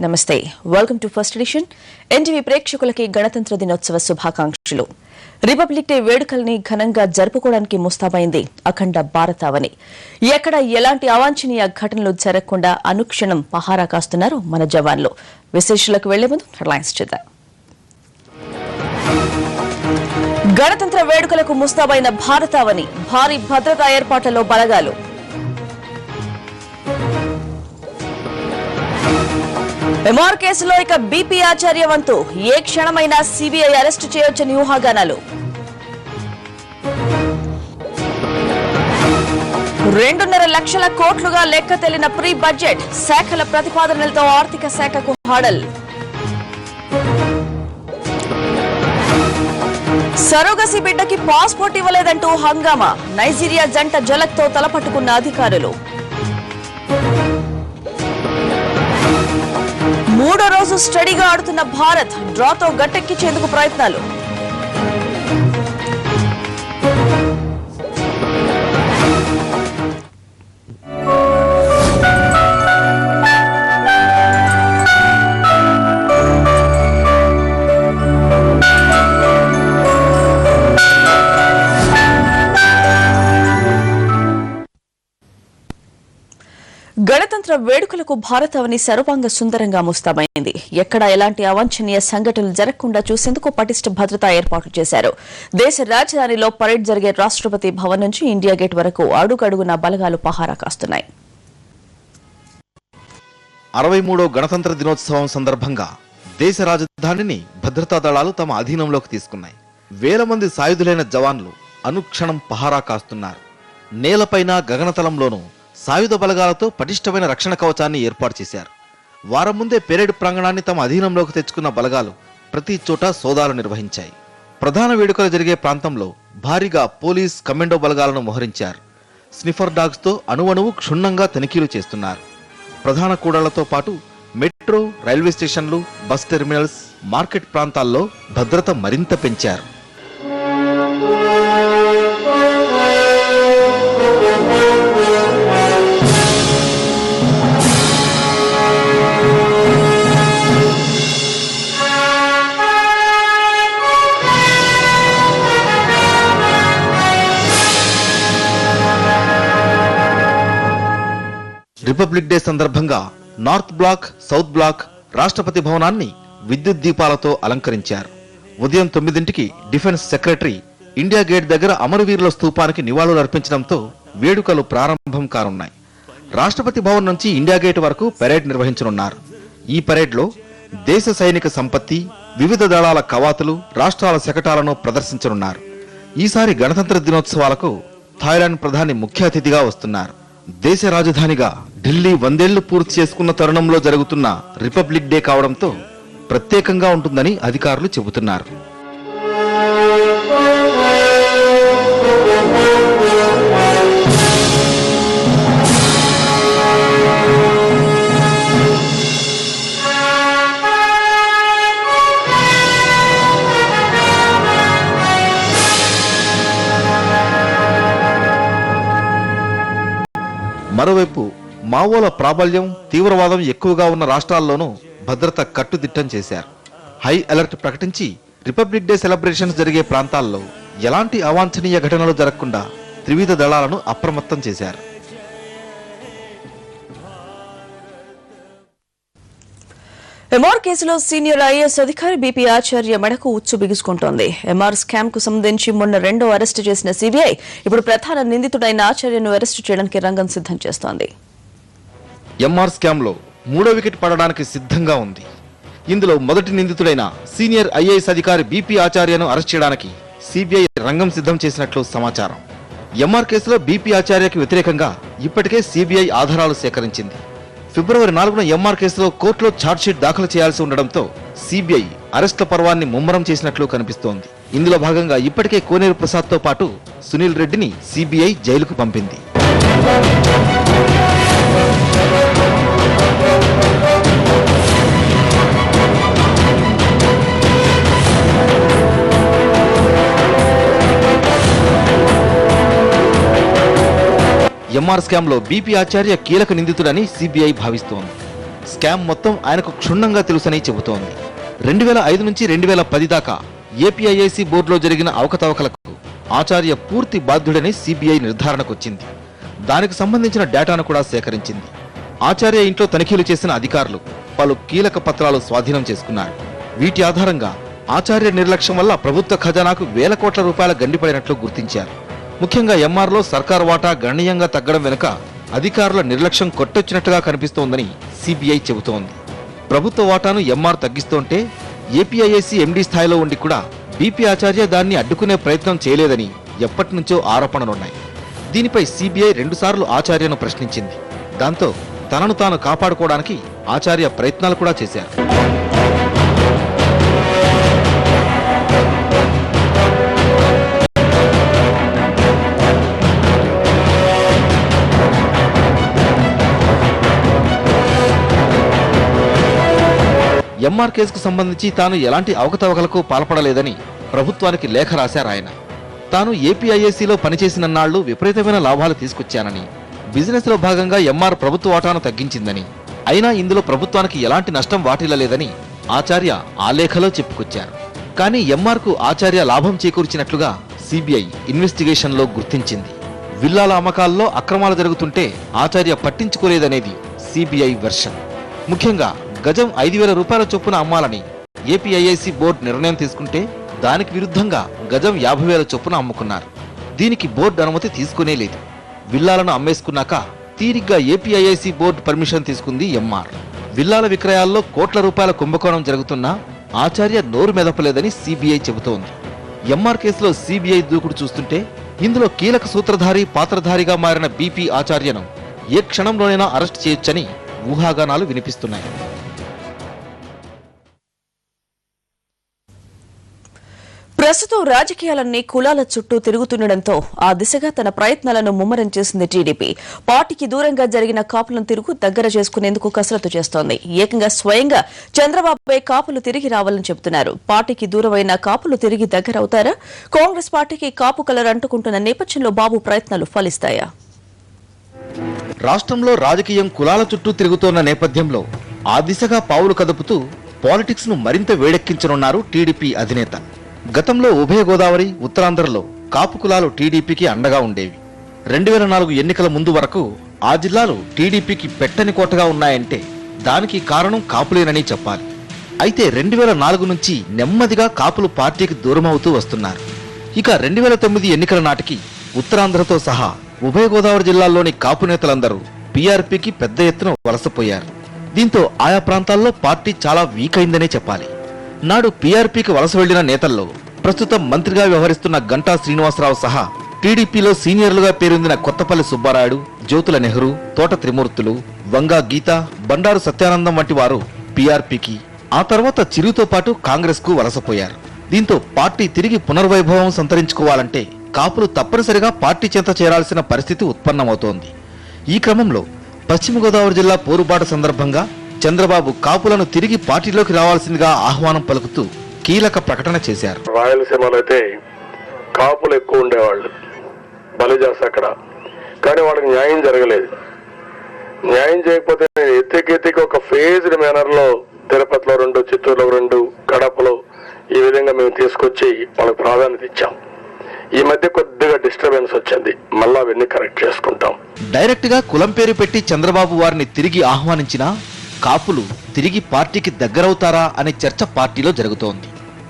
నమస్తే welcome to first edition NTV ప్రేక్షకులకి గణతంత్ర దినోత్సవ శుభాకాంక్షలు రిపబ్లిక్ డే వేడుకల్ని ఘనంగా జరుపుకోవడానికి ముస్తాబైంది అఖండ భారతావని ఎక్కడ ఎలాంటి అవాంఛనీయ ఘటనలు జరగకుండా అనుక్షణం పహారా కాస్తున్నారు మన జవాన్లు విశేషాలకు వెళ్లే ముందు హెడ్లైన్స్ చూద్దాం గణతంత్ర వేడుకలకు ముస్తాబైన భారతావని భారీ భద్రతా ఏర్పాట్లలో బలగాలు ఎంఆర్ కేసులో ఇక బీపీ ఆచార్య వంతు ఏ క్షణమైనా సిబిఐ అరెస్టు చేయొచ్చని ఊహాగానాలు 2.5 లక్షల కోట్లుగా లెక్క తేలిన ప్రీ బడ్జెట్ శాఖల ప్రతిపాదనలతో ఆర్థిక శాఖకు హడల్ సరోగసి బిడ్డకి పాస్పోర్ట్ ఇవ్వలేదంటూ హంగామా నైజీరియా జంట జలక్తో తలపట్టుకున్న అధికారులు మూడో రోజు స్టడీగా ఆడుతున్న భారత్ డ్రాతో గట్టెక్కించేందుకు ప్రయత్నాలు గణతంత్ర వేడుకలకు భారతావని సర్వాంగ సుందరంగా ముస్తాబైంది ఎక్కడ ఎలాంటి అవాంఛనీయ సంఘటనలు జరగకుండా చూసేందుకు పటిష్ట భద్రతా ఏర్పాట్లు చేశారు దేశ రాజధానిలో పరేడ్ జరిగే రాష్ట్రపతి భవన్ నుంచి ఇండియా గేట్ వరకు అడుగడుగునా బలగాలు పహారా కాస్తున్నాయి 63వ గణతంత్ర దినోత్సవం సందర్భంగా దేశ రాజధానిని భద్రతా దళాలు తమ అధీనంలోకి తీసుకున్నాయి వేల మంది సాయుధులైన జవాన్లు అనుక్షణం పహారా కాస్తున్నారు నేలపైన గగనతలంలోనూ సాయుధ బలగాలతో పటిష్టమైన రక్షణ కవచాన్ని ఏర్పాటు చేశారు వారం ముందే పెరేడ్ ప్రాంగణాన్ని తమ అధీనంలోకి తెచ్చుకున్న బలగాలు ప్రతి చోట సోదాలు నిర్వహించాయి ప్రధాన వేడుకలు జరిగే ప్రాంతంలో భారీగా పోలీస్ కమాండో బలగాలను మోహరించారు స్నిఫర్ డాగ్స్ తో అణువణువు క్షుణ్ణంగా తనిఖీలు చేస్తున్నారు ప్రధాన కూడళ్లతో పాటు మెట్రో రైల్వే స్టేషన్లు బస్ టెర్మినల్స్ మార్కెట్ ప్రాంతాల్లో భద్రత మరింత పెంచారు రిపబ్లిక్ డే సందర్భంగా నార్త్ బ్లాక్ సౌత్ బ్లాక్ రాష్ట్రపతి భవనాన్ని విద్యుత్ దీపాలతో అలంకరించారు ఉదయం 9ంటికి డిఫెన్స్ సెక్రటరీ ఇండియా గేట్ దగ్గర అమరవీరుల స్తూపానికి నివాళులు అర్పించడంతో వేడుకలు ప్రారంభం కానున్నాయి రాష్ట్రపతి భవన్ నుంచి ఇండియా గేట్ వరకు పెరేడ్ నిర్వహించనున్నారు ఈ పెరేడ్లో దేశ సైనిక సంపత్తి వివిధ దళాల కవాతులు రాష్ట్రాల శకటాలను ప్రదర్శించనున్నారు ఈసారి గణతంత్ర దినోత్సవాలకు థాయిలాండ్ ప్రధాని ముఖ్య అతిథిగా వస్తున్నారు దేశ రాజధానిగా ఢిల్లీ 100 ఏళ్లు పూర్తి చేసుకున్న తరుణంలో జరుగుతున్న రిపబ్లిక్ డే కావడంతో ప్రత్యేకంగా ఉంటుందని అధికారులు చెబుతున్నారు మరోవైపు మావోల ప్రాబల్యం తీవ్రవాదం ఎక్కువగా ఉన్న రాష్ట్రాల్లోనూ భద్రత కట్టుదిట్టం చేశారు హై అలర్ట్ ప్రకటించి రిపబ్లిక్ డే సెలబ్రేషన్స్ జరిగే ప్రాంతాల్లో ఎలాంటి అవాంఛనీయ ఘటనలు జరగకుండా త్రివిధ దళాలను అప్రమత్తం చేశారు ఎంఆర్ కేసులో సీనియర్ ఐఏఎస్ అధికారి బీపీ ఆచార్య మెడకు ఉచ్చు బిగుసుకుంటోంది ఎంఆర్ స్కామ్ కు సంబంధించి మొన్న రెండో అరెస్టు చేసిన సిబిఐ ఇప్పుడు ప్రధాన నిందితుడైన ఆచార్యను అరెస్టు చేయడానికి రంగం సిద్ధం చేస్తోంది ఎంఆర్ స్కామ్ లో 3వ వికెట్ పడడానికి సిద్ధంగా ఉంది ఇందులో మొదటి నిందితుడైన సీనియర్ ఐఏఎస్ అధికారి బీపీ ఆచార్యను అరెస్ట్ చేయడానికి సిబిఐ రంగం సిద్ధం చేసినట్లు సమాచారం ఎంఆర్ కేసులో బీపీ ఆచార్యకి వ్యతిరేకంగా ఇప్పటికే సిబిఐ ఆధారాలు సేకరించింది ఫిబ్రవరి 4న ఎంఆర్ కేసులో కోర్టులో ఛార్జ్షీట్ దాఖలు చేయాల్సి ఉండడంతో సిబిఐ అరెస్టుల పర్వాన్ని ముమ్మరం చేసినట్లు కనిపిస్తోంది ఇందులో భాగంగా ఇప్పటికే కోనేరు ప్రసాద్ తో పాటు సునీల్ రెడ్డిని సిబిఐ జైలుకు పంపింది ఎంఆర్ స్కామ్ లో బీపీ ఆచార్య కీలక నిందితుడని సిబిఐ భావిస్తోంది. స్కామ్ మొత్తం ఆయనకు క్షుణ్ణంగా తెలుసని చెబుతోంది. 2005 నుంచి 2010 దాకా ఏపీఐఐసి బోర్డులో జరిగిన అవకతవకలకు ఆచార్య పూర్తి బాధ్యుడని సిబిఐ నిర్ధారణకొచ్చింది. దానికి సంబంధించిన డేటాను కూడా సేకరించింది. ఆచార్య ఇంట్లో తనిఖీలు చేసిన అధికారులు పలు కీలక పత్రాలు స్వాధీనం చేసుకున్నారు. వీటి ఆధారంగా ఆచార్య నిర్లక్ష్యం వల్ల ప్రభుత్వ ఖజానాకు వేల కోట్ల రూపాయల గండిపడినట్లు గుర్తించారు. ముఖ్యంగా ఎంఆర్లో సర్కారు వాటా గణనీయంగా తగ్గడం వెనుక అధికారుల నిర్లక్ష్యం కొట్టొచ్చినట్టుగా కనిపిస్తోందని సిబిఐ చెబుతోంది. ప్రభుత్వ వాటాను ఎంఆర్ తగ్గిస్తుంటే ఏపీఐఐసి ఎండీ స్థాయిలో ఉండి కూడా బీపీ ఆచార్య దాన్ని అడ్డుకునే ప్రయత్నం చేయలేదని ఎప్పటి నుంచో ఆరోపణలున్నాయి. దీనిపై సిబిఐ 2 సార్లు ఆచార్యను ప్రశ్నించింది. దాంతో తనను తాను కాపాడుకోవడానికి ఆచార్య ప్రయత్నాలు కూడా చేశారు. ఎంఆర్ కేసుకు సంబంధించి తాను ఎలాంటి అవకతవకలకు పాల్పడలేదని ప్రభుత్వానికి లేఖ రాశారాయన. తాను ఏపీఐఐసిలో పనిచేసినన్నాళ్లు విపరీతమైన లాభాలు తీసుకొచ్చానని, బిజినెస్ లో భాగంగా ఎంఆర్ ప్రభుత్వ వాటాను తగ్గించిందని, అయినా ఇందులో ప్రభుత్వానికి ఎలాంటి నష్టం వాటిల్లలేదని ఆచార్య ఆ లేఖలో చెప్పుకొచ్చారు. కానీ ఎంఆర్ కు ఆచార్య లాభం చేకూర్చినట్లుగా సిబిఐ ఇన్వెస్టిగేషన్ లో గుర్తించింది. విల్లాల అమ్మకాల్లో అక్రమాలు జరుగుతుంటే ఆచార్య పట్టించుకోలేదనేది సిబిఐ వెర్షన్. ముఖ్యంగా గజం 5,000 రూపాయల చొప్పున అమ్మాలని ఏపీఐఐసి బోర్డు నిర్ణయం తీసుకుంటే దానికి విరుద్ధంగా గజం 50,000 చొప్పున అమ్ముకున్నారు. దీనికి బోర్డు అనుమతి తీసుకునే లేదు. విల్లాలను అమ్మేసుకున్నాక తీరిగ్గా ఏపీఐఐసి బోర్డు పర్మిషన్ తీసుకుంది ఎంఆర్. విల్లాల విక్రయాల్లో కోట్ల రూపాయల కుంభకోణం జరుగుతున్నా ఆచార్య నోరు మెదపలేదని సిబిఐ చెబుతోంది. ఎంఆర్ కేసులో సిబిఐ దూకుడు చూస్తుంటే ఇందులో కీలక సూత్రధారి పాత్రధారిగా మారిన బీపీ ఆచార్యను ఏ క్షణంలోనైనా అరెస్ట్ చేయొచ్చని ఊహాగానాలు వినిపిస్తున్నాయి. ప్రస్తుతం రాజకీయాలన్నీ కులాల చుట్టూ తిరుగుతుండటంతో ఆ దిశగా తన ప్రయత్నాలను ముమ్మరం చేసింది టీడీపీ. పార్టీకి దూరంగా జరిగిన కాపులను తిరుగు దగ్గర చేసుకునేందుకు కసరత్తు చేస్తోంది. ఏకంగా స్వయంగా చంద్రబాబుపై కాపులు తిరిగి రావాలని చెబుతున్నారు. పార్టీకి దూరమైన కాపులు తిరిగి దగ్గరవుతారా? కాంగ్రెస్ పార్టీకి కాపు కలర్ అంటుకుంటున్న నేపథ్యంలో బాబు ప్రయత్నాలు ఫలిస్తాయా? రాష్ట్రంలో రాజకీయం కులాల చుట్టూ తిరుగుతోన్న నేపథ్యంలో ఆ దిశగా పావులు కదుపుతూ పాలిటిక్స్ ను మరింత వేడెక్కించనున్నారు టీడీపీ అధినేత. గతంలో ఉభయ గోదావరి, ఉత్తరాంధ్రలో కాపు కులాలు టీడీపీకి అండగా ఉండేవి. 2004 ఎన్నికల ముందు వరకు ఆ జిల్లాలు టీడీపీకి పెట్టని కోటగా ఉన్నాయంటే దానికి కారణం కాపులేనని చెప్పాలి. అయితే 2004 నుంచి నెమ్మదిగా కాపులు పార్టీకి దూరమవుతూ వస్తున్నారు. ఇక 2009 ఎన్నికల నాటికి ఉత్తరాంధ్రతో సహా ఉభయ గోదావరి జిల్లాల్లోని కాపు నేతలందరూ పీఆర్పీకి పెద్ద ఎత్తున వలసపోయారు. దీంతో ఆయా ప్రాంతాల్లో పార్టీ చాలా వీక్ అయిందనే చెప్పాలి. నాడు పీఆర్పీకి వలస వెళ్లిన నేతల్లో ప్రస్తుతం మంత్రిగా వ్యవహరిస్తున్న గంటా శ్రీనివాసరావు సహా టీడీపీలో సీనియర్లుగా పేరొందిన కొత్తపల్లి సుబ్బారాయుడు, జ్యోతుల నెహ్రూ, తోట త్రిమూర్తులు, వంగా గీత, బండారు సత్యానందం వంటి వారు పీఆర్పీకి, ఆ తర్వాత చిరుతో పాటు కాంగ్రెస్ కు వలసపోయారు. దీంతో పార్టీ తిరిగి పునర్వైభవం సంతరించుకోవాలంటే కాపులు తప్పనిసరిగా పార్టీ చెంత చేరాల్సిన పరిస్థితి ఉత్పన్నమవుతోంది. ఈ క్రమంలో పశ్చిమ గోదావరి జిల్లా పోరుబాట సందర్భంగా చంద్రబాబు కాపులను తిరిగి పార్టీలోకి రావాల్సిందిగా ఆహ్వానం పలుకుతూ కీలక ప్రకటన చేశారు. రాయలసీమలో అయితే కాపులు ఎక్కువ ఉండేవాళ్ళు, బలిజాస్ అక్కడ. కానీ వాళ్ళకి న్యాయం జరగలేదు. న్యాయం చేయకపోతే ఎత్తికి ఒక ఫేజ్డ్ మేనర్ లో తిరుపతిలో 2, చిత్తూరులో 2, కడపలో ఈ విధంగా మేము తీసుకొచ్చి వాళ్ళకి ప్రాధాన్యత ఇచ్చాం. ఈ మధ్య కొద్దిగా డిస్టర్బెన్స్ వచ్చింది. మళ్ళా అవన్నీ కరెక్ట్ చేసుకుంటాం. డైరెక్ట్ గా కులం పేరు పెట్టి చంద్రబాబు వారిని తిరిగి ఆహ్వానించినా కాపులు తిరిగి పార్టీకి దగ్గరవుతారా అనే చర్చ పార్టీలో జరుగుతోంది.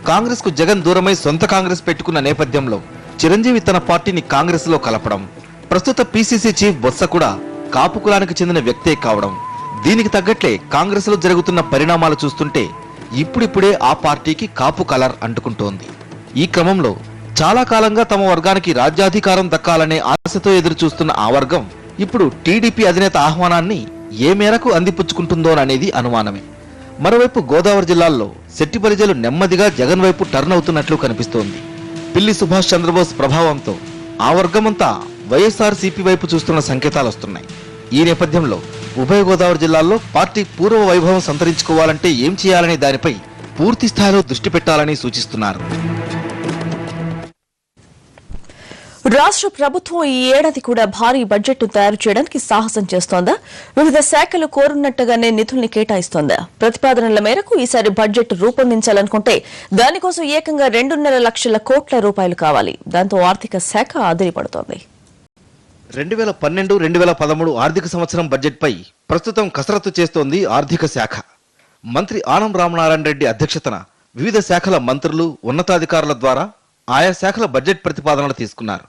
కాంగ్రెస్ కు జగన్ దూరమై సొంత కాంగ్రెస్ పెట్టుకున్న నేపథ్యంలో చిరంజీవి తన పార్టీని కాంగ్రెస్ లో కలపడం, ప్రస్తుత పీసీసీ చీఫ్ బొత్స కూడా కాపు కులానికి చెందిన వ్యక్తే కావడం, దీనికి తగ్గట్లే కాంగ్రెస్ లో జరుగుతున్న పరిణామాలు చూస్తుంటే ఇప్పుడిప్పుడే ఆ పార్టీకి కాపు కలర్ అంటుకుంటోంది. ఈ క్రమంలో చాలా కాలంగా తమ వర్గానికి రాజ్యాధికారం దక్కాలనే ఆశతో ఎదురు చూస్తున్న ఆ వర్గం ఇప్పుడు టీడీపీ అధినేత ఆహ్వానాన్ని ఏ మేరకు అందిపుచ్చుకుంటుందోననేది అనుమానమే. మరోవైపు గోదావరి జిల్లాల్లో శెట్టి ప్రజలు నెమ్మదిగా జగన్ వైపు టర్న్ అవుతున్నట్లు కనిపిస్తోంది. పిల్లి సుభాష్ చంద్రబోస్ ప్రభావంతో ఆ వర్గమంతా వైఎస్ఆర్సీపీ వైపు చూస్తున్న సంకేతాలు వస్తున్నాయి. ఈ నేపథ్యంలో ఉభయ గోదావరి జిల్లాల్లో పార్టీ పూర్వ వైభవం సంతరించుకోవాలంటే ఏం చేయాలనే దానిపై పూర్తి స్థాయిలో దృష్టి పెట్టాలని సూచిస్తున్నారు. రాష్ట్ర ప్రభుత్వం ఈ ఏడాది కూడా భారీ బడ్జెట్ తయారు చేయడానికి సాహసం చేస్తోందా? వివిధ శాఖలు కోరున్నట్టుగానే నిధుల్ని కేటాయిస్తోందా? ప్రతిపాదనల మేరకు ఈసారి బడ్జెట్ రూపొందించాలనుకుంటే దానికోసం ఏకంగా 2.5 లక్షల కోట్ల రూపాయలు కావాలి. దాంతో ఆర్థిక శాఖ ఆదిరిపడుతోంది. 2012-2013 ఆర్థిక సంవత్సరం బడ్జెట్పై ప్రస్తుతం కసరత్తు చేస్తోంది ఆర్థిక శాఖ. మంత్రి ఆనం రామనారాయణ రెడ్డి అధ్యక్షతన వివిధ శాఖల మంత్రులు, ఉన్నతాధికారుల ద్వారా ఆయా శాఖల బడ్జెట్ ప్రతిపాదనలు తీసుకున్నారు.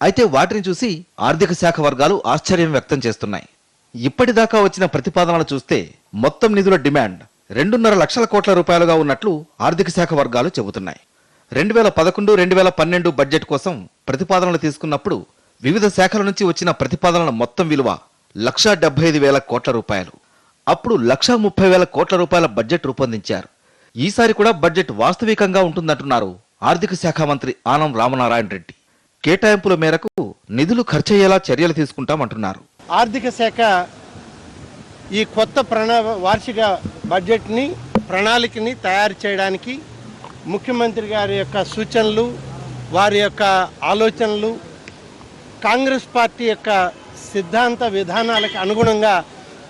అయితే వాటిని చూసి ఆర్థిక శాఖ వర్గాలు ఆశ్చర్యం వ్యక్తం చేస్తున్నాయి. ఇప్పటిదాకా వచ్చిన ప్రతిపాదనలు చూస్తే మొత్తం నిధుల డిమాండ్ 2.5 లక్షల కోట్ల రూపాయలుగా ఉన్నట్లు ఆర్థిక శాఖ వర్గాలు చెబుతున్నాయి. 2011-2012 బడ్జెట్ కోసం ప్రతిపాదనలు తీసుకున్నప్పుడు వివిధ శాఖల నుంచి వచ్చిన ప్రతిపాదనల మొత్తం విలువ 1,75,000 కోట్ల రూపాయలు. అప్పుడు 1,30,000 కోట్ల రూపాయల బడ్జెట్ రూపొందించారు. ఈసారి కూడా బడ్జెట్ వాస్తవికంగా ఉంటుందంటున్నారు ఆర్థిక శాఖ మంత్రి ఆనం రామనారాయణ రెడ్డి. కేటాయింపుల మేరకు నిధులు ఖర్చయ్యేలా చర్యలు తీసుకుంటామంటున్నారు. ఆర్థిక శాఖ ఈ కొత్త వార్షిక బడ్జెట్ని, ప్రణాళికని తయారు చేయడానికి ముఖ్యమంత్రి గారి యొక్క సూచనలు, వారి యొక్క ఆలోచనలు, కాంగ్రెస్ పార్టీ యొక్క సిద్ధాంత విధానాలకు అనుగుణంగా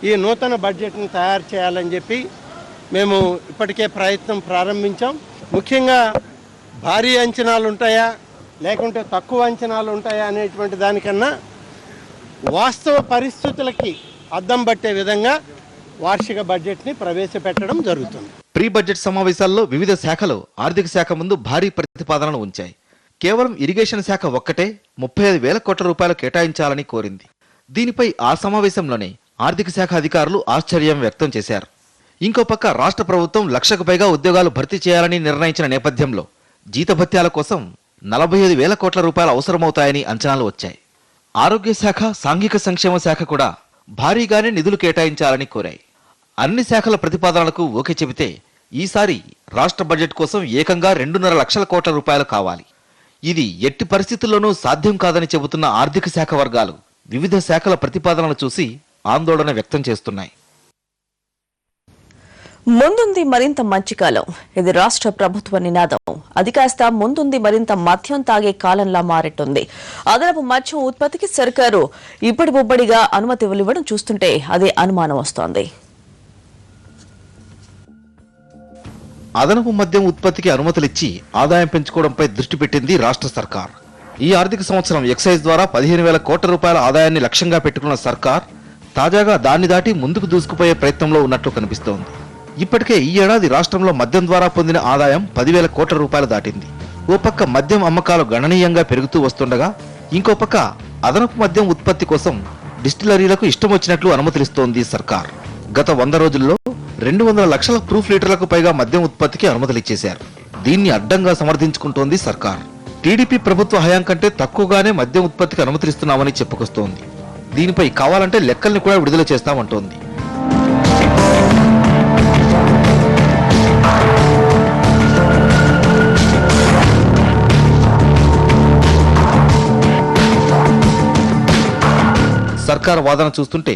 ఈ నూతన బడ్జెట్ని తయారు చేయాలని చెప్పి మేము ఇప్పటికే ప్రయత్నం ప్రారంభించాం. ముఖ్యంగా భారీ అంచనాలు ఉంటాయా లేకుంటే తక్కువ అంచనాలు ఉంటాయా అనేటువంటి దానికన్నా వాస్తవ పరిస్థితులకి అద్దం పట్టే విధంగా వార్షిక బడ్జెట్ని ప్రవేశపెట్టడం జరుగుతుంది. ప్రీ బడ్జెట్ సమావేశాల్లో వివిధ శాఖలు ఆర్థిక శాఖ ముందు భారీ ప్రతిపాదనలు ఉంచాయి. కేవలం ఇరిగేషన్ శాఖ ఒక్కటే 35,000 కోట్ల రూపాయలు కేటాయించాలని కోరింది. దీనిపై ఆ సమావేశంలోనే ఆర్థిక శాఖ అధికారులు ఆశ్చర్యం వ్యక్తం చేశారు. ఇంకో పక్క రాష్ట్ర ప్రభుత్వం 1,00,000కు పైగా ఉద్యోగాలు భర్తీ చేయాలని నిర్ణయించిన నేపథ్యంలో జీతభత్యాల కోసం 45,000 కోట్ల రూపాయలు అవసరమవుతాయని అంచనాలు వచ్చాయి. ఆరోగ్య శాఖ, సాంఘిక సంక్షేమ శాఖ కూడా భారీగానే నిధులు కేటాయించాలని కోరాయి. అన్ని శాఖల ప్రతిపాదనలకు ఓకే చెబితే ఈసారి రాష్ట్ర బడ్జెట్ కోసం ఏకంగా 2.5 లక్షల కోట్ల రూపాయలు కావాలి. ఇది ఎట్టి పరిస్థితుల్లోనూ సాధ్యం కాదని చెబుతున్న ఆర్థిక శాఖ వర్గాలు వివిధ శాఖల ప్రతిపాదనలు చూసి ఆందోళన వ్యక్తం చేస్తున్నాయి. ముందుంది మరింత మంచి కాలం, ఇది రాష్ట్ర ప్రభుత్వ నినాదం. అది కాస్త ముందుంది మరింత మద్యం తాగే కాలంలా మారెట్టుంది. అదనపు మద్యం ఉత్పత్తికి సర్కారు ఇప్పటి బొబ్బడిగా అనుమతి ఇవ్వడం చూస్తుంటే అదే అనుమానం వస్తోంది. అదనపు మద్యం ఉత్పత్తికి అనుమతులిచ్చి ఆదాయం పెంచుకోవడంపై దృష్టి పెట్టింది రాష్ట్ర సర్కార్. ఈ ఆర్థిక సంవత్సరం ఎక్సైజ్ ద్వారా 15,000 కోట్ల రూపాయల ఆదాయాన్ని లక్ష్యంగా పెట్టుకున్న సర్కార్ తాజాగా దాన్ని దాటి ముందుకు దూసుకుపోయే ప్రయత్నంలో ఉన్నట్లు కనిపిస్తోంది. ఇప్పటికే ఈ ఏడాది రాష్ట్రంలో మద్యం ద్వారా పొందిన ఆదాయం 10,000 కోట్ల రూపాయలు దాటింది. ఓ పక్క మద్యం అమ్మకాలు గణనీయంగా పెరుగుతూ వస్తుండగా ఇంకో పక్క అదనపు మద్యం ఉత్పత్తి కోసం డిస్టిలరీలకు ఇష్టం వచ్చినట్లు అనుమతులిస్తోంది సర్కార్. గత 100 రోజుల్లో 200 లక్షల ప్రూఫ్ లీటర్లకు పైగా మద్యం ఉత్పత్తికి అనుమతులిచ్చేశారు. దీన్ని అడ్డంగా సమర్థించుకుంటోంది సర్కార్. టీడీపీ ప్రభుత్వ హయాం కంటే తక్కువగానే మద్యం ఉత్పత్తికి అనుమతిస్తున్నామని చెప్పుకొస్తోంది. దీనిపై కావాలంటే లెక్కల్ని కూడా విడుదల చేస్తామంటోంది. సర్కార్ వాదన చూస్తుంటే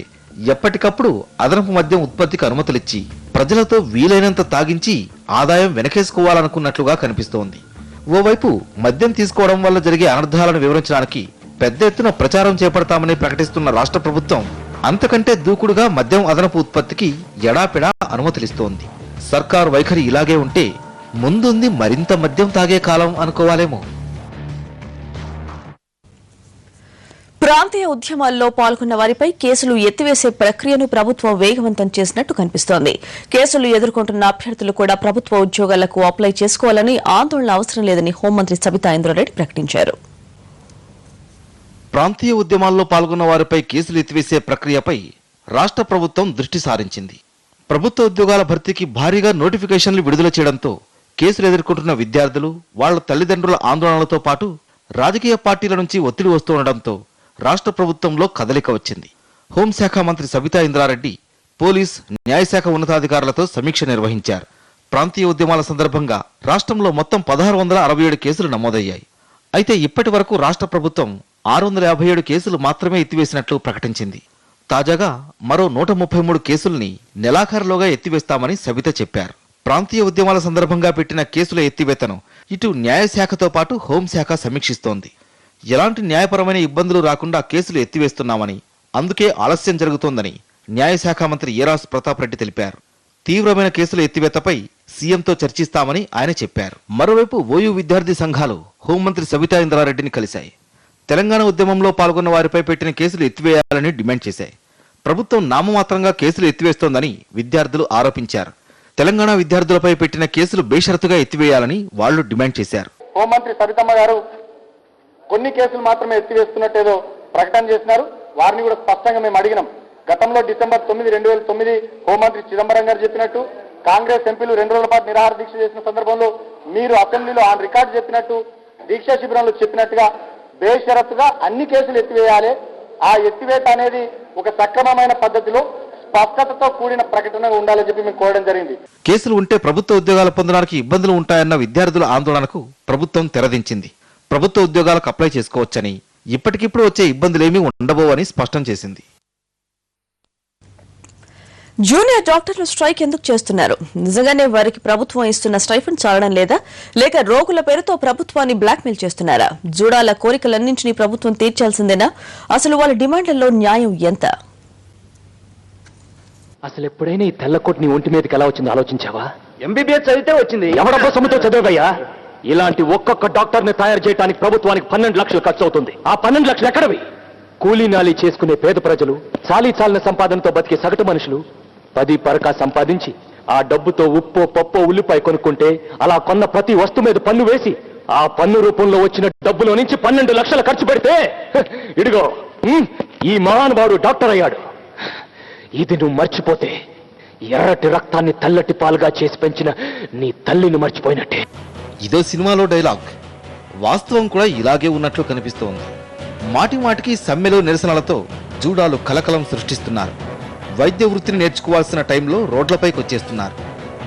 ఎప్పటికప్పుడు అదనపు మద్యం ఉత్పత్తికి అనుమతులిచ్చి ప్రజలతో వీలైనంత తాగించి ఆదాయం వెనకేసుకోవాలనుకున్నట్లుగా కనిపిస్తోంది. ఓవైపు మద్యం తీసుకోవడం వల్ల జరిగే అనర్థాలను వివరించడానికి పెద్ద ఎత్తున ప్రచారం చేపడతామని ప్రకటిస్తున్న రాష్ట్ర ప్రభుత్వం అంతకంటే దూకుడుగా మద్యం అదనపు ఉత్పత్తికి ఎడాపెడా అనుమతులిస్తోంది. సర్కారు వైఖరి ఇలాగే ఉంటే ముందుంది మరింత మద్యం తాగే కాలం అనుకోవాలేమో. ప్రాంతీయ ఉద్యమాల్లో పాల్గొన్న వారిపై కేసులు ఎత్తివేసే ప్రక్రియను ప్రభుత్వం వేగవంతం చేసినట్టు కనిపిస్తోంది. కేసులు ఎదుర్కొంటున్న అభ్యర్థులు కూడా ప్రభుత్వ ఉద్యోగాలకు అప్లై చేసుకోవాలని, ఆందోళన అవసరం లేదని హోంమంత్రి సబితా ఇంద్రారెడ్డి ప్రకటించారు. ప్రాంతీయ ఉద్యమాల్లో పాల్గొన్న వారిపై కేసులు ఎత్తివేసే ప్రక్రియపై రాష్ట్ర ప్రభుత్వం దృష్టి సారించింది. ప్రభుత్వ ఉద్యోగాల భర్తీకి భారీగా నోటిఫికేషన్లు విడుదల చేయడంతో కేసులు ఎదుర్కొంటున్న విద్యార్థులు, వాళ్ల తల్లిదండ్రుల ఆందోళనలతో పాటు రాజకీయ పార్టీల నుంచి ఒత్తిడి వస్తుండటంతో రాష్ట్ర ప్రభుత్వంలో కదలిక వచ్చింది. హోంశాఖ మంత్రి సబితా ఇంద్రారెడ్డి పోలీస్, న్యాయశాఖ ఉన్నతాధికారులతో సమీక్ష నిర్వహించారు. ప్రాంతీయ ఉద్యమాల సందర్భంగా రాష్ట్రంలో మొత్తం 1,667 కేసులు నమోదయ్యాయి. అయితే ఇప్పటి వరకు రాష్ట్ర ప్రభుత్వం 657 కేసులు మాత్రమే ఎత్తివేసినట్లు ప్రకటించింది. తాజాగా మరో 133 కేసుల్ని నెలాఖరులోగా ఎత్తివేస్తామని సబిత చెప్పారు. ప్రాంతీయ ఉద్యమాల సందర్భంగా పెట్టిన కేసుల ఎత్తివేతను ఇటు న్యాయశాఖతో పాటు హోంశాఖ సమీక్షిస్తోంది. ఎలాంటి న్యాయపరమైన ఇబ్బందులు రాకుండా కేసులు ఎత్తివేస్తున్నామని, అందుకే ఆలస్యం జరుగుతోందని న్యాయశాఖ మంత్రి ఏరాస్ ప్రతాప్ రెడ్డి తెలిపారు. తీవ్రమైన కేసుల ఎత్తివేతపై సీఎంతో చర్చిస్తామని ఆయన చెప్పారు. మరోవైపు ఓయూ విద్యార్థి సంఘాలు హోంమంత్రి సబితా ఇంద్రారెడ్డిని కలిశాయి. తెలంగాణ ఉద్యమంలో పాల్గొన్న వారిపై పెట్టిన కేసులు ఎత్తివేయాలని డిమాండ్ చేశాయి. ప్రభుత్వం నామమాత్రంగా కేసులు ఎత్తివేస్తోందని విద్యార్థులు ఆరోపించారు. తెలంగాణ విద్యార్థులపై పెట్టిన కేసులు బేషరతుగా ఎత్తివేయాలని వాళ్లు డిమాండ్ చేశారు. హోంమంత్రి సబితమ్మ గారు కొన్ని కేసులు మాత్రమే ఎత్తివేస్తున్నట్టేదో ప్రకటన చేసినారు. వారిని కూడా స్పష్టంగా మేము అడిగినాం. గతంలో డిసెంబర్ 9, 2009 హోంమంత్రి చిదంబరం గారు చెప్పినట్టు, కాంగ్రెస్ ఎంపీలు 2 రోజుల పాటు నిరాహార దీక్ష చేసిన సందర్భంలో మీరు అసెంబ్లీలో ఆన్ రికార్డు చెప్పినట్టు, దీక్షా శిబిరంలో చెప్పినట్టుగా బేషరతుగా అన్ని కేసులు ఎత్తివేయాలి. ఆ ఎత్తివేత అనేది ఒక సక్రమమైన పద్ధతిలో స్పష్టతతో కూడిన ప్రకటన ఉండాలని చెప్పి మేము కోరడం జరిగింది. కేసులు ఉంటే ప్రభుత్వ ఉద్యోగాలు పొందడానికి ఇబ్బందులు ఉంటాయన్న విద్యార్థుల ఆందోళనకు ప్రభుత్వం తెరదించింది. ప్రభుత్వ ఉద్యోగాలకు అప్లై చేసుకోవచ్చని, ఇప్పటికిప్పుడు వచ్చే ఇబ్బందులేమీ ఉండబోవని స్పష్టం చేసింది. జూనియర్ డాక్టర్లు స్ట్రైక్ ఎందుకు చేస్తున్నారు? నిజంగానే వారికి ప్రభుత్వం ఇస్తున్న స్టైఫండ్ చాలడం లేదా, లేక రోగుల పేరుతో ప్రభుత్వాన్ని బ్లాక్మెయిల్ చేస్తున్నారా? జూడాల కోరికలన్నింటినీ ప్రభుత్వం తీర్చాల్సిందేనా? అసలు వాళ్ళ డిమాండ్లలో న్యాయం ఎంత? అసలు ఎప్పుడైనా ఈ తెల్లకోట్ నీ ఒంటి మీదకి ఎలా వచ్చిందో ఆలోచించావా? ఎంబీబీఎస్ చదివితే వచ్చింది. ఎవడబ్బా సొమ్ముతో చదివయ్యా? ఇలాంటి ఒక్కొక్క డాక్టర్ని తయారు చేయడానికి ప్రభుత్వానికి 12 లక్షలు ఖర్చు అవుతుంది. ఆ 12 లక్షలు ఎక్కడవి? కూలీ నాలి చేసుకునే పేద ప్రజలు, చాలీ చాలిన సంపాదనతో బతికే సగటు మనుషులు 10 పరకా సంపాదించి ఆ డబ్బుతో ఉప్పు, పప్పు, ఉల్లిపాయ కొనుక్కుంటే అలా కొన్న ప్రతి వస్తువు మీద పన్ను వేసి ఆ పన్ను రూపంలో వచ్చిన డబ్బులో నుంచి 12 లక్షలు ఖర్చు పెడితే ఇదిగో ఈ మహానుభావుడు డాక్టర్ అయ్యాడు. ఇది నువ్వు మర్చిపోతే ఎర్రటి రక్తాన్ని తెల్లటి పాలుగా చేసి పెంచిన నీ తల్లిని మర్చిపోయినట్టే. ఇదో సినిమాలో డైలాగ్. వాస్తవం కూడా ఇలాగే ఉన్నట్లు కనిపిస్తోంది. మాటి మాటికి సమ్మెలో నిరసనలతో జూడాలు కలకలం సృష్టిస్తున్నారు. వైద్య వృత్తిని నేర్చుకోవాల్సిన టైంలో రోడ్లపైకి వచ్చేస్తున్నారు.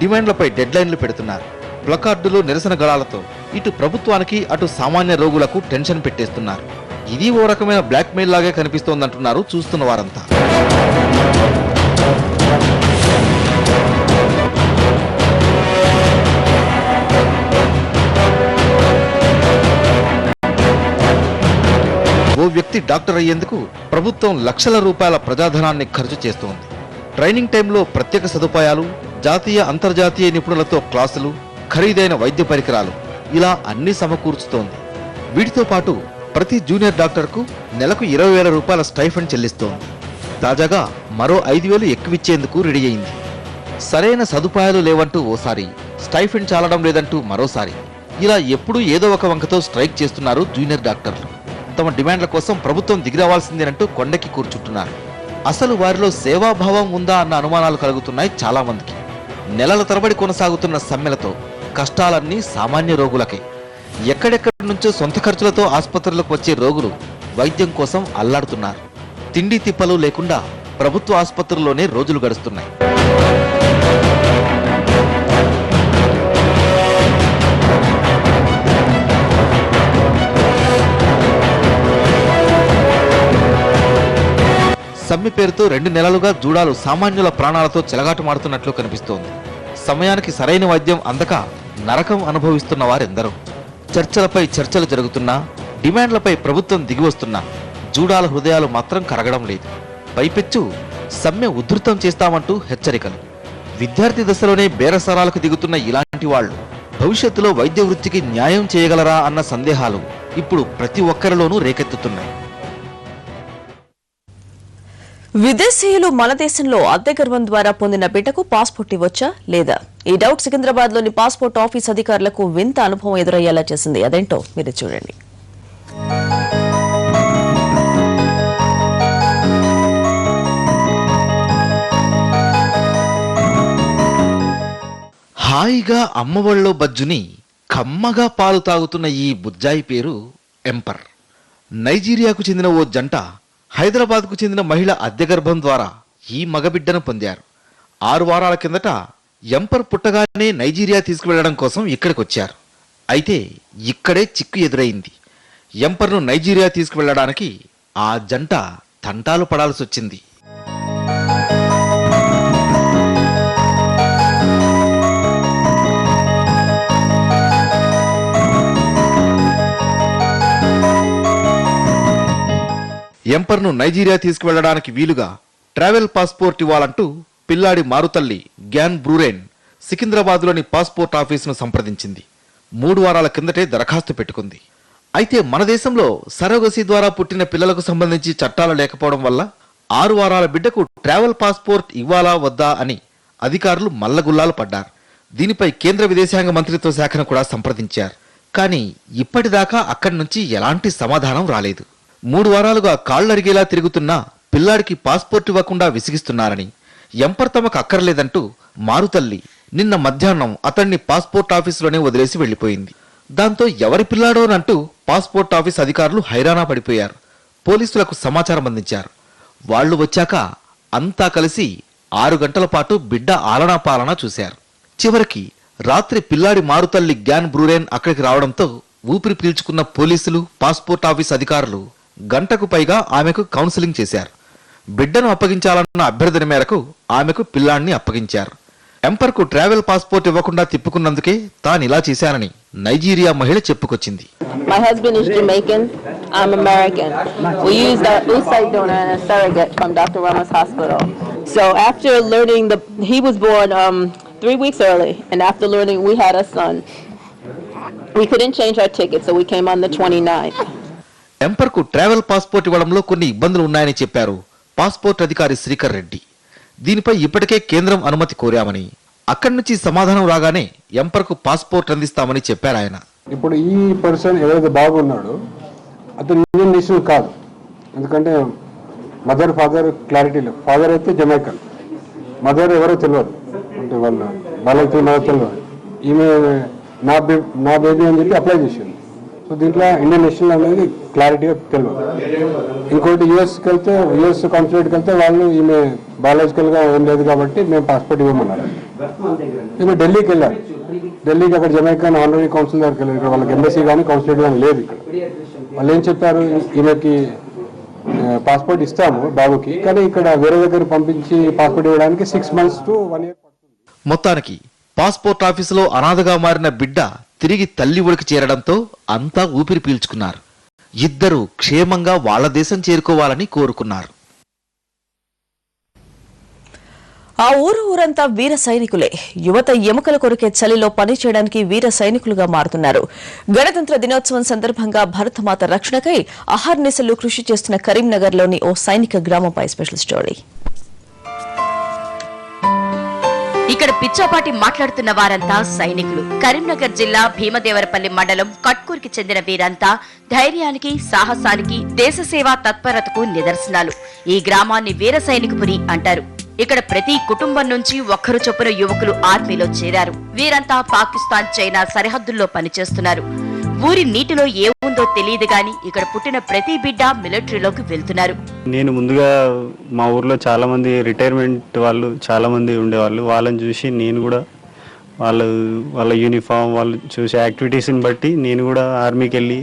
డిమాండ్లపై డెడ్లైన్లు పెడుతున్నారు. ప్లకార్డులు, నిరసన గళాలతో ఇటు ప్రభుత్వానికి అటు సామాన్య రోగులకు టెన్షన్ పెట్టేస్తున్నారు. ఇది ఓ రకమైన బ్లాక్మెయిల్ లాగే కనిపిస్తోందంటున్నారు చూస్తున్న వారంతా. ఓ వ్యక్తి డాక్టర్ అయ్యేందుకు ప్రభుత్వం లక్షల రూపాయల ప్రజాధనాన్ని ఖర్చు చేస్తోంది. ట్రైనింగ్ టైంలో ప్రత్యేక సదుపాయాలు, జాతీయ అంతర్జాతీయ నిపుణులతో క్లాసులు, ఖరీదైన వైద్య పరికరాలు, ఇలా అన్ని సమకూర్చుతోంది. వీటితో పాటు ప్రతి జూనియర్ డాక్టర్కు నెలకు 20,000 రూపాయల స్టైఫండ్ చెల్లిస్తోంది. తాజాగా మరో 5,000 ఎక్కువిచ్చేందుకు రెడీ అయింది. సరైన సదుపాయాలు లేవంటూ ఓసారి, స్టైఫండ్ చాలడం లేదంటూ మరోసారి, ఇలా ఎప్పుడూ ఏదో ఒక వంకతో స్ట్రైక్ చేస్తున్నారు జూనియర్ డాక్టర్లు. తమ డిమాండ్ల కోసం ప్రభుత్వం దిగిరావాల్సిందేనంటూ కొండెక్కి కూర్చుంటున్నారు. అసలు వారిలో సేవాభావం ఉందా అన్న అనుమానాలు కలుగుతున్నాయి చాలా మందికి. నెలల తరబడి కొనసాగుతున్న సమ్మెలతో కష్టాలన్నీ సామాన్య రోగులకే. ఎక్కడెక్కడి నుంచో సొంత ఖర్చులతో ఆసుపత్రులకు వచ్చే రోగులు వైద్యం కోసం అల్లాడుతున్నారు. తిండి తిప్పలు లేకుండా ప్రభుత్వ ఆసుపత్రుల్లోనే రోజులు గడుస్తున్నాయి. సమ్మె పేరుతో 2 నెలలుగా జూడాలు సామాన్యుల ప్రాణాలతో చెలగాటమాడుతున్నట్లు కనిపిస్తోంది. సమయానికి సరైన వైద్యం అందక నరకం అనుభవిస్తున్న వారెందరో. చర్చలపై చర్చలు జరుగుతున్నా, డిమాండ్లపై ప్రభుత్వం దిగివస్తున్నా జూడాల హృదయాలు మాత్రం కరగడం లేదు. పైపెచ్చు సమ్మె ఉధృతం చేస్తామంటూ హెచ్చరికలు. విద్యార్థి దశలోనే బేరసారాలకు దిగుతున్న ఇలాంటి వాళ్లు భవిష్యత్తులో వైద్య వృత్తికి న్యాయం చేయగలరా అన్న సందేహాలు ఇప్పుడు ప్రతి ఒక్కరిలోనూ రేకెత్తుతున్నాయి. విదేశీయులు మన దేశంలో అద్దె గర్భం ద్వారా పొందిన బిడ్డకు పాస్పోర్ట్ ఇవ్వొచ్చా లేదా? ఈ డౌట్ సికింద్రాబాద్ లోని పాస్పోర్ట్ ఆఫీస్ అధికారులకు వింత అనుభవం ఎదురయ్యేలా చేసింది. అదేంటో మీరు చూడండి. హాయిగా అమ్మఒళ్ళో బజ్జుని కమ్మగా పాలు తాగుతున్న ఈ బుజ్జాయి పేరు ఎంపర్. నైజీరియాకు చెందిన ఓ జంట హైదరాబాద్కు చెందిన మహిళ అద్దె గర్భం ద్వారా ఈ మగబిడ్డను పొందారు. 6 వారాల కిందట ఎంపర్ పుట్టగానే నైజీరియా తీసుకువెళ్లడం కోసం ఇక్కడికి వచ్చారు. అయితే ఇక్కడే చిక్కు ఎదురైంది. ఎంపర్ను నైజీరియా తీసుకువెళ్లడానికి ఆ జంట తంటాలు పడాల్సి వచ్చింది. ఎంపర్ను నైజీరియా తీసుకువెళ్లడానికి వీలుగా ట్రావెల్ పాస్పోర్ట్ ఇవ్వాలంటూ పిల్లాడి మారుతల్లి గ్యాన్ బ్రూరెన్ సికింద్రాబాద్లోని పాస్పోర్ట్ ఆఫీసును సంప్రదించింది. 3 వారాల కిందటే దరఖాస్తు పెట్టుకుంది. అయితే మన దేశంలో సరోగసీ ద్వారా పుట్టిన పిల్లలకు సంబంధించి చట్టాలు లేకపోవడం వల్ల 6 వారాల బిడ్డకు ట్రావెల్ పాస్పోర్ట్ ఇవ్వాలా వద్దా అని అధికారులు మల్లగుల్లాలు పడ్డారు. దీనిపై కేంద్ర విదేశాంగ మంత్రిత్వ శాఖను కూడా సంప్రదించారు. కానీ ఇప్పటిదాకా అక్కడి నుంచి ఎలాంటి సమాధానం రాలేదు. 3 వారాలుగా కాళ్లరిగేలా తిరుగుతున్నా పిల్లాడికి పాస్పోర్ట్ ఇవ్వకుండా విసిగిస్తున్నారని, ఎంపర్ తమకు అక్కర్లేదంటూ మారుతల్లి నిన్న మధ్యాహ్నం అతన్ని పాస్పోర్ట్ ఆఫీసులోనే వదిలేసి వెళ్లిపోయింది. దాంతో ఎవరి పిల్లాడోనంటూ పాస్పోర్ట్ ఆఫీస్ అధికారులు హైరానా పడిపోయారు. పోలీసులకు సమాచారం అందించారు. వాళ్లు వచ్చాక అంతా కలిసి 6 గంటల పాటు బిడ్డ ఆలనా పాలనా చూశారు. చివరికి రాత్రి పిల్లాడి మారుతల్లి గ్యాన్ బ్రూరెన్ అక్కడికి రావడంతో ఊపిరి పీల్చుకున్న పోలీసులు, పాస్పోర్ట్ ఆఫీస్ అధికారులు గంటకు పైగా ఆమెకు కౌన్సిలింగ్ చేశారు. బిడ్డను అప్పగించాలన్న అభ్యర్థన మేరకు ఆమెకు పిల్లాడిని అప్పగించారు. ఎంపర్కు ట్రావెల్ పాస్పోర్ట్ ఇవ్వకుండా తిప్పుకున్నందుకే తానిలా చేశానని నైజీరియా మహిళ చెప్పుకొచ్చింది. My husband is Jamaican. I'm American. We used our oocyte donor and a surrogate from Dr. Rama's hospital. So after learning he was born 3 weeks early, and after learning we had a son, we couldn't change our ticket, so we came on the 29th. ఎంపర్కు travel passport ఇవ్వడంలో కొన్ని ఇబ్బందులు ఉన్నాయని చెప్పారు passport అధికారి శ్రీకర్ రెడ్డి. దీనిపై ఇప్పటికే కేంద్రం అనుమతి కోరామని, అక్కడి నుంచి సమాధానం రాగానే ఎంపర్కు పాస్పోర్ట్ అందిస్తామని చెప్పారు ఆయన. ఇప్పుడు ఈ పర్సన్ ఎవరైతే బాగున్నాడో అతను ఇండియన్ నేషనల్ కాదు. ఎందుకంటే మదర్ ఫాదర్ క్లారిటీ లేదు. ఫాదర్ అయితే జమైకన్, మదర్ ఎవరో తెలియదు, అంటే వాళ్ళకి మనకు తెలియదు. ఈమె నా బేబీ అని చెప్పి అప్లై చేసింది. సో దీంట్లో ఇండియన్ నేషనల్ అనేది క్లారిటీగా తెలియదు. ఇంకోటి యుఎస్కి వెళ్తే, యుఎస్ కాన్సులేట్కి వెళ్తే వాళ్ళు ఈమె బయాలజికల్గా ఏం లేదు కాబట్టి మేము పాస్పోర్ట్ ఇవ్వమన్నారు. ఈమె ఢిల్లీకి వెళ్ళారు. ఢిల్లీకి అక్కడ జమైకాన్ ఆనరీ కౌన్సిల్ దగ్గరికి వెళ్ళారు. ఇక్కడ వాళ్ళకి ఎంబసీ కానీ కౌన్సిలేట్ కానీ లేదు. ఇక్కడ వాళ్ళు ఏం చెప్పారు, ఈమెకి పాస్పోర్ట్ ఇస్తాము బాబుకి, కానీ ఇక్కడ వేరే దగ్గర పంపించి పాస్పోర్ట్ ఇవ్వడానికి 6 months to 1 year పడుతుంది. మొత్తానికి పాస్పోర్ట్ ఆఫీసులో అనాథగా మారిన బిడ్డ తిరిగి తల్లి ఒడికి చేరడంతో అంతా ఊపిరి పీల్చుకున్నారు. ఇద్దరు క్షేమంగా వాళ్ల దేశం చేరుకోవాలని కోరుకున్నారు. ఆ ఊరంతా వీర సైనికులే. యువత ఎముకల కొరికే చలిలో పనిచేయడానికి వీర సైనికులుగా మారుతున్నారు. గణతంత్ర దినోత్సవం సందర్భంగా భరతమాత రక్షణకై అహర్నిశలు కృషి చేస్తున్న కరీంనగర్లోని ఓ సైనిక గ్రామంపై స్పెషల్ స్టోరీ. ఇక్కడ పిచ్చాపాటి మాట్లాడుతున్న వారంతా సైనికులు. కరీంనగర్ జిల్లా భీమదేవరపల్లి మండలం కట్కూర్కి చెందిన వీరంతా ధైర్యానికి, సాహసానికి, దేశసేవా తత్పరతకు నిదర్శనాలు. ఈ గ్రామాన్ని వీర సైనికపురి అంటారు. ఇక్కడ ప్రతి కుటుంబం నుంచి ఒక్కరు చొప్పున యువకులు ఆర్మీలో చేరారు. వీరంతా పాకిస్తాన్, చైనా సరిహద్దుల్లో పనిచేస్తున్నారు. ఊరి నీటిలో ఏముందో తెలియదు గాని ఇక్కడ పుట్టిన ప్రతి బిడ్డ మిలిటరీలోకి వెళ్తున్నారు. నేను ముందుగా మా ఊర్లో చాలా మంది రిటైర్మెంట్ వాళ్ళు చాలా మంది ఉండేవాళ్ళు. వాళ్ళని చూసి నేను కూడా వాళ్ళ యూనిఫామ్ వాళ్ళు చూసే యాక్టివిటీస్ని బట్టి నేను కూడా ఆర్మీకి వెళ్ళి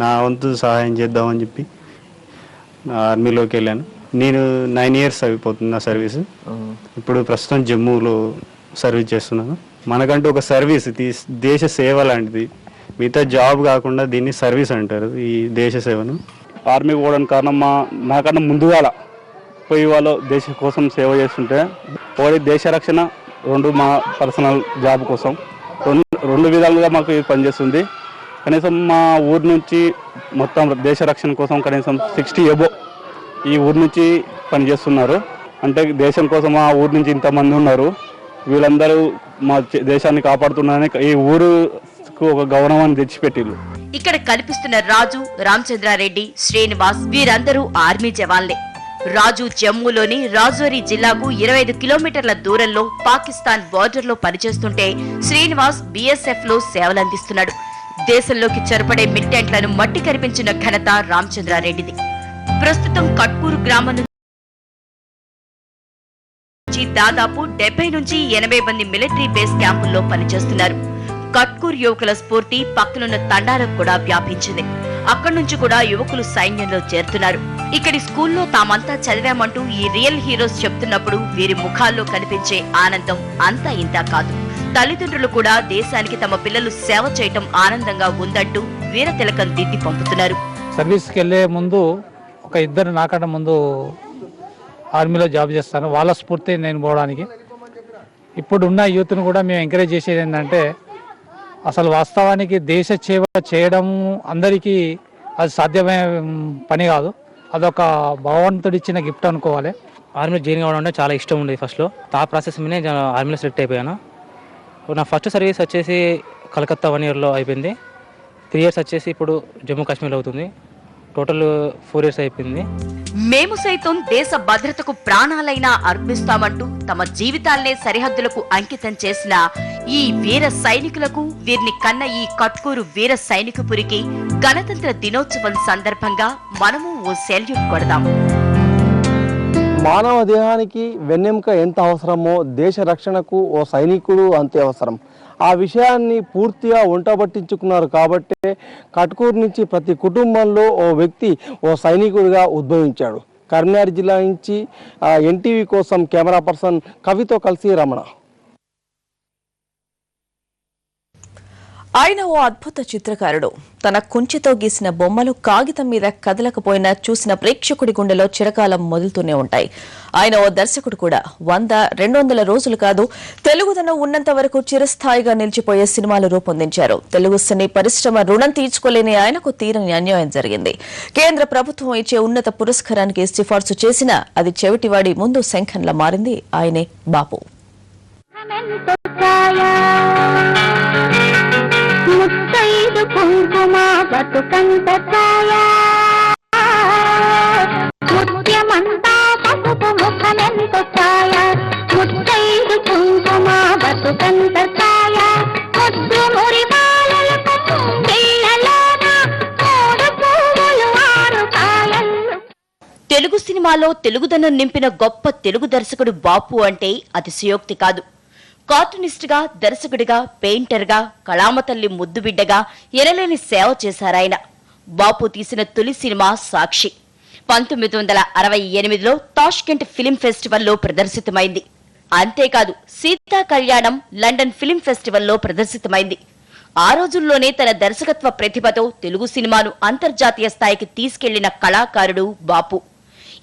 నా వంతు సహాయం చేద్దామని చెప్పి ఆర్మీలోకి వెళ్ళాను. నేను 9 years అయిపోతుంది నా సర్వీస్. ఇప్పుడు ప్రస్తుతం జమ్మూలో సర్వీస్ చేస్తున్నాను. మనకంటూ ఒక సర్వీస్, దేశ సేవ లాంటిది. మిగతా జాబ్ కాకుండా దీన్ని సర్వీస్ అంటారు, ఈ దేశ సేవను. ఆర్మీ పోవడానికి కారణం నాకన్నా ముందుగా పోయి వాళ్ళు దేశం కోసం సేవ చేస్తుంటే, ఒకటి దేశ రక్షణ, 2 మా పర్సనల్ జాబ్ కోసం. రెండు విధాలుగా మాకు ఇది పనిచేస్తుంది. కనీసం మా ఊరి నుంచి మొత్తం దేశ రక్షణ కోసం కనీసం 60 above ఈ ఊరి నుంచి పనిచేస్తున్నారు. అంటే దేశం కోసం మా ఊరి నుంచి ఇంతమంది ఉన్నారు. వీళ్ళందరూ మా దేశాన్ని కాపాడుతున్నారని ఈ ఊరుకు ఒక గౌరవాన్ని తెచ్చిపెట్టిరు. ఇక్కడ కనిపిస్తున్న రాజు, రామచంద్రారెడ్డి, శ్రీనివాస్ వీరందరూ ఆర్మీ జవాన్లే. రాజు జమ్మూలోని రాజౌరి జిల్లాకు 25 కిలోమీటర్ల దూరంలో పాకిస్తాన్ బోర్డర్ లో పనిచేస్తుంటే, శ్రీనివాస్ BSF లో సేవలందిస్తున్నాడు. దేశంలోకి చొరపడే మిట్టెంట్లను మట్టి కరిపించిన ఘనత రామచంద్రారెడ్డిది. ప్రస్తుతం కట్కూరు గ్రామం నుంచి దాదాపు 70 నుంచి 80 మంది మిలిటరీ బేస్ క్యాంపుల్లో పనిచేస్తున్నారు. కట్కూరు యువకుల స్ఫూర్తి పక్కనున్న తండాలకు కూడా వ్యాపించింది. అక్కడి నుంచి కూడా యువకులు సైన్యంలో చేరుతున్నారు. ఇక్కడి స్కూల్లో తామంతా చదివామంటూ ఈ రియల్ హీరోస్ చెప్తున్నప్పుడు వీరి ముఖాల్లో కనిపించే ఆనందం అంతా ఇంతా కాదు. తల్లిదండ్రులు కూడా దేశానికి తమ పిల్లలు సేవ చేయటం ఆనందంగా ఉందంటూ వీర తిలకం దిద్ది పంపుతున్నారు. సర్వీస్కి వెళ్లే ముందు ఒక ఇద్దరు నాకంటే ముందు ఆర్మీలో జాబ్ చేస్తాను. వాళ్ళ స్ఫూర్తి నేను పోవడానికి. ఇప్పుడు ఉన్న యూత్ను కూడా మేము ఎంకరేజ్ చేసేది ఏంటంటే అసలు వాస్తవానికి దేశ సేవ చేయడం అందరికీ అది సాధ్యమైన పని కాదు. అదొక భగవంతుడు ఇచ్చిన గిఫ్ట్ అనుకోవాలి. ఆర్మీలో జాయిన్ కావడం అంటే చాలా ఇష్టం ఉండేది. ఫస్ట్లో ఆ ప్రాసెస్ మీదే ఆర్మీలో సెలెక్ట్ అయిపోయాను. నా ఫస్ట్ సర్వీస్ వచ్చేసి కలకత్తా 1 yearలో అయిపోయింది. 3 years వచ్చేసి ఇప్పుడు జమ్మూ కాశ్మీర్లో అవుతుంది. టోటల్ 4 years అయిపోయింది. మేము సైతం దేశ భద్రతకు ప్రాణాలైనా అర్పిస్తామంటూ తమ జీవితాలనే సరిహద్దులకు అంకితం చేసిన ఈ వీర సైనికులకు, వీరిని కన్న ఈ కట్కూరు వీర సైనికపురికి గణతంత్ర దినోత్సవం సందర్భంగా మనము ఓ సెల్యూట్ కొడదాం. మానవ దేహానికి వెన్నెముక ఎంత అవసరమో దేశ రక్షణకు ఓ సైనికుడు అంతే అవసరం. ఆ విషయాన్ని పూర్తిగా వంటబట్టించుకున్నారు కాబట్టే కట్కూరు నుంచి ప్రతి కుటుంబంలో ఓ వ్యక్తి ఓ సైనికుడిగా ఉద్భవించాడు. కరీంనగర్ జిల్లా నుంచి ఎన్టీవీ కోసం కెమెరా పర్సన్ కవితో కలిసి రమణ. ఆయన ఓ అద్భుత చిత్రకారుడు. తన కుంచెతో గీసిన బొమ్మలు కాగితం మీద కదలకపోయినా చూసిన ప్రేక్షకుడి గుండెలో చిరకాలం మొదలుతూనే ఉంటాయి. ఆయన ఓ దర్శకుడు కూడా. 100-200 రోజులు కాదు, తెలుగుదనం ఉన్నంత వరకు చిరస్థాయిగా నిలిచిపోయే సినిమాలు రూపొందించారు. తెలుగు సినీ పరిశ్రమ రుణం తీర్చుకోలేని ఆయనకు తీరని అన్యాయం జరిగింది. కేంద్ర ప్రభుత్వం ఇచ్చే ఉన్నత పురస్కారానికి సిఫార్సు చేసినా అది చెవిటివాడి ముందు శంఖంలా మారింది. ఆయనే బాపు. ముత్తైదు కుంకుమ బతుకంత ఛాయా, ముత్యమంతా పసుపు ముఖమెంత ఛాయా, ముత్తైదు కుంకుమ బతుకంత ఛాయా, ముద్దు మురి బాలలకు పిల్లలోన మూడు పువ్వులు 6 కాయలు. తెలుగు సినిమాలో తెలుగుదనం నింపిన గొప్ప తెలుగు దర్శకుడు బాపు అంటే అతిశయోక్తి కాదు. కార్టూనిస్ట్ గా, దర్శకుడిగా, పెయింటర్ గా, కళామతల్లి ముద్దుబిడ్డగా ఎనలేని సేవ చేశారాయన. బాపు తీసిన తొలి సినిమా సాక్షి 1968లో తాష్కెంట్ ఫిలిం ఫెస్టివల్లో ప్రదర్శితమైంది. అంతేకాదు సీతా కళ్యాణం లండన్ ఫిలిం ఫెస్టివల్లో ప్రదర్శితమైంది. ఆ రోజుల్లోనే తన దర్శకత్వ ప్రతిభతో తెలుగు సినిమాను అంతర్జాతీయ స్థాయికి తీసుకెళ్లిన కళాకారుడు బాపు.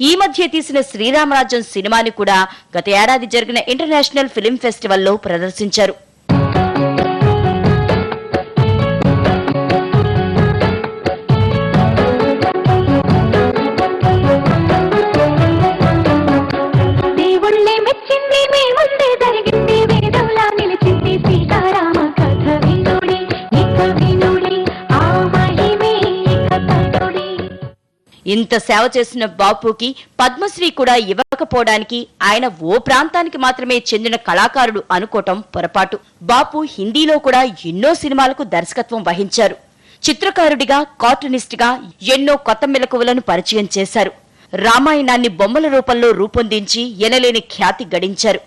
ఈ మధ్య తీసిన శ్రీరామరాజ్యం సినిమాని కూడా గత ఏడాది జరిగిన ఇంటర్నేషనల్ ఫిలిం ఫెస్టివల్లో ప్రదర్శించారు. దేవుళ్ళే మెచ్చింది మీ ముందే జరిగింది, వేదంలా నిలిచింది సీతారామ కథ వినుడి, ఇక వినుడి, ఆ మహిమే ఇక తనుడి. ఇంత సేవ చేసిన బాపుకి పద్మశ్రీ కూడా ఇవ్వకపోవడానికి ఆయన ఓ ప్రాంతానికి మాత్రమే చెందిన కళాకారుడు అనుకోవటం పొరపాటు. బాపు హిందీలో కూడా ఎన్నో సినిమాలకు దర్శకత్వం వహించారు. చిత్రకారుడిగా, కార్టూనిస్ట్ గా ఎన్నో కొత్త మెలకువలను పరిచయం చేశారు. రామాయణాన్ని బొమ్మల రూపంలో రూపొందించి ఎనలేని ఖ్యాతి గడించారు.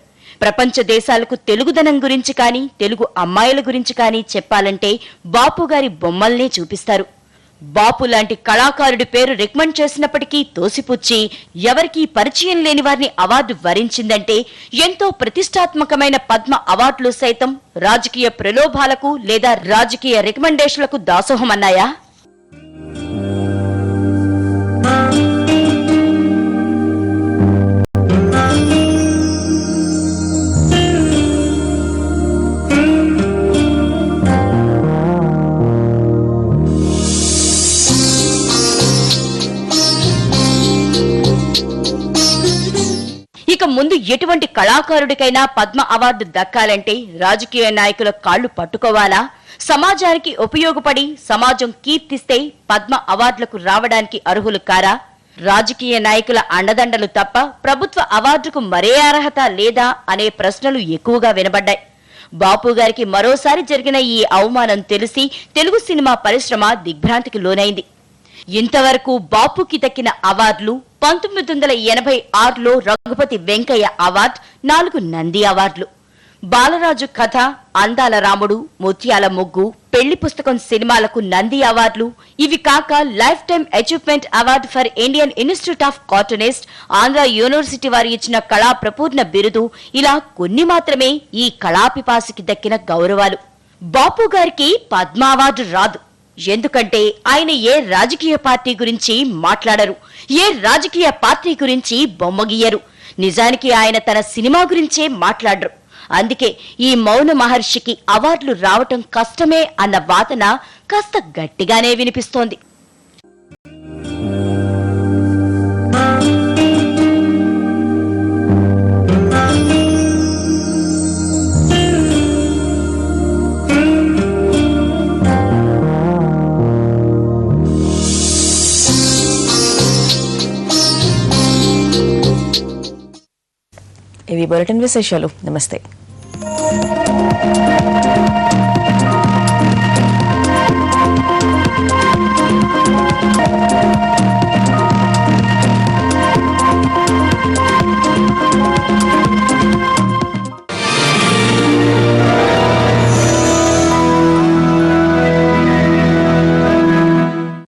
ప్రపంచ దేశాలకు తెలుగుదనం గురించి కానీ, తెలుగు అమ్మాయిల గురించి కానీ చెప్పాలంటే బాపు గారి బొమ్మల్నే చూపిస్తారు. బాపు లాంటి కళాకారుడి పేరు రికమెండ్ చేసినప్పటికీ తోసిపుచ్చి ఎవరికీ పరిచయం లేని వారిని అవార్డు వరించిందంటే ఎంతో ప్రతిష్టాత్మకమైన పద్మ అవార్డులు సైతం రాజకీయ ప్రలోభాలకు లేదా రాజకీయ రికమెండేషన్లకు దాసోహమన్నాయా? ఇక ముందు ఎటువంటి కళాకారుడికైనా పద్మ అవార్డు దక్కాలంటే రాజకీయ నాయకుల కాళ్లు పట్టుకోవాలా? సమాజానికి ఉపయోగపడి సమాజం కీర్తిస్తే పద్మ అవార్డులకు రావడానికి అర్హులు కారా? రాజకీయ నాయకుల అండదండలు తప్ప ప్రభుత్వ అవార్డుకు మరే అర్హత లేదా అనే ప్రశ్నలు ఎక్కువగా వినబడ్డాయి. బాపు గారికి మరోసారి జరిగిన ఈ అవమానం తెలిసి తెలుగు సినిమా పరిశ్రమ దిగ్భ్రాంతికి లోనైంది. ఇంతవరకు బాపుకి దక్కిన అవార్డులు 1986లో రఘుపతి వెంకయ్య అవార్డు, 4 నంది అవార్డులు. బాలరాజు కథ, అందాల రాముడు, ముత్యాల ముగ్గు, పెళ్లి పుస్తకం సినిమాలకు నంది అవార్డులు. ఇవి కాక life time achievement award for Indian institute of cartoonist, Andhra university వారు ఇచ్చిన కళా ప్రపూర్ణ బిరుదు, ఇలా కొన్ని మాత్రమే ఈ కళాపిపాసికి దక్కిన గౌరవాలు. బాపు గారికి పద్మ అవార్డు రాదు, ఎందుకంటే ఆయన ఏ రాజకీయ పార్టీ గురించి మాట్లాడరు, ఏ రాజకీయ పార్టీ గురించి బొమ్మగీయరు. నిజానికి ఆయన తన సినిమా గురించే మాట్లాడరు. అందుకే ఈ మౌన మహర్షికి అవార్డులు రావటం కష్టమే అన్న వాదన కాస్త గట్టిగానే వినిపిస్తోంది. ఇవి బులెటిన్ విశేషాలు. నమస్తే.